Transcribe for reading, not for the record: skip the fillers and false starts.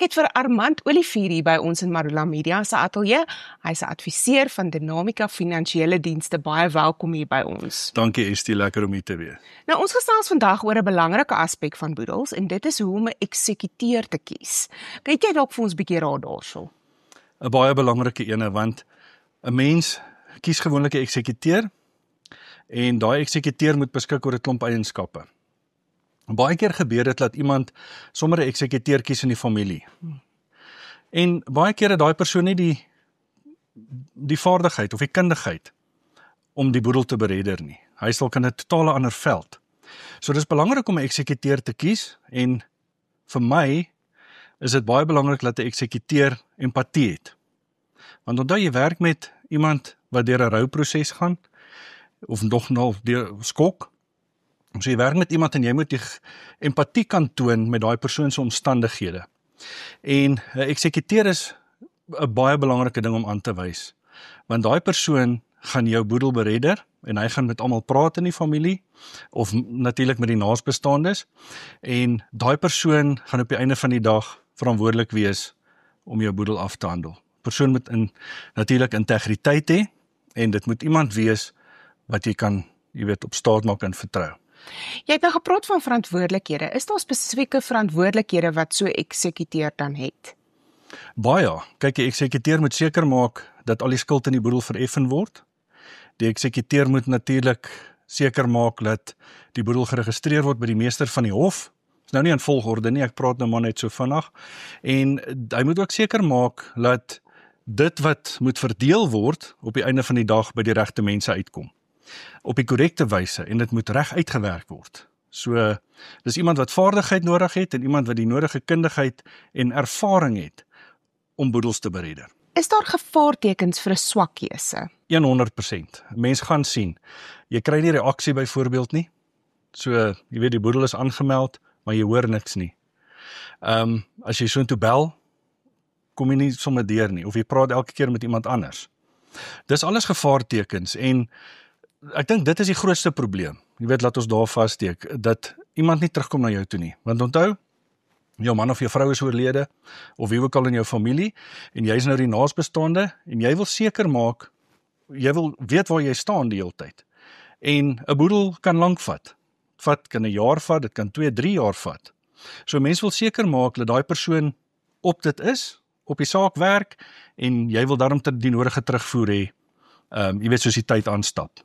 Ek het vir Armand Olivier hier by ons in Marula Media se ateljee. Hy's 'n adviseur van Dynamica Finansiële Dienste. Baie welkom hier by ons. Dankie Estie, lekker om hier te wees. Nou, ons gesels vandag oor 'n belangrike aspek van boedels en dit is hoe om 'n eksekuteur te kies. Kan jy dalk vir ons 'n bietjie raad daarso? 'n Baie belangrike ene, want 'n mens kies gewoonlik 'n eksekuteur en daai eksekuteur moet beskik oor 'n klomp eienskappe. Baie keer gebeur dit dat iemand sommer 'n eksekuteur kies in die familie. En baie keer het daai persoon nie die vaardigheid of die kundigheid om die boedel te beredder nie. Hy is dalk in 'n totale ander veld. So dis belangrik om 'n eksekuteur te kies en vir my is dit baie belangrik dat 'n eksekuteur empatie het. Want onthou jy werk met iemand wat deur 'n rouproses gaan of nog deur skok. So jy werk met iemand en jy moet die empatie kan toon met daai persoon se omstandighede. En 'n eksekuteur is 'n baie belangrike ding om aan te wys. Want daai persoon gaan jou boedel beredder en hy gaan met almal praat in die familie of natuurlik met die naasbestaandes en daai persoon gaan op die einde van die dag verantwoordelik wees om jou boedel af te handel. Persoon moet natuurlik integriteit hê en dit moet iemand wees wat jy kan, op staat maak en vertrou. Jy het nou gepraat van verantwoordelikhede. Is daar spesifieke verantwoordelikhede wat so 'n eksekuteur dan het? Baie. Kyk, die eksekuteur moet seker maak dat al die skuld in die boedel vereffen word. Die eksekuteur moet natuurlik seker maak dat die boedel geregistreer word by die meester van die hof. Is nou nie in volgorde nie, ek praat nou maar net so vinnig. En hy moet ook seker maak dat dit wat moet verdeel word op die einde van die dag by die regte mense uitkom. Op die korrekte wyse en dit moet reg uitgewerk word. So, dis iemand wat vaardigheid nodig het en iemand wat die nodige kundigheid en ervaring het om boedels te beredder. Is daar gevaartekens vir 'n swak keuse? 100%. Mens gaan sien. Jy kry nie reaksie byvoorbeeld nie. So, jy weet die boedel is aangemeld, maar jy hoor niks nie. As jy soontoe bel, kom jy nie sommer deur nie of jy praat elke keer met iemand anders. Dis alles gevaartekens en ek dink dit is die grootste probleem. Jy weet, laat ons daar vassteek, dat iemand nie terugkom na jou toe nie. Want onthou, jou man of jou vrou is oorlede, of wie ook al in jou familie, en jy is nou die naasbestaande, en jy wil seker maak, jy wil weet waar jy staan die hele tyd. En 'n boedel kan lank vat. Kan 'n jaar vat, dit kan 2-3 jaar vat. So mens wil seker maak dat daai persoon op dit is, op die saak werk, en jy wil daarom die nodige terugvoer hê, jy weet, soos die tyd aanstap.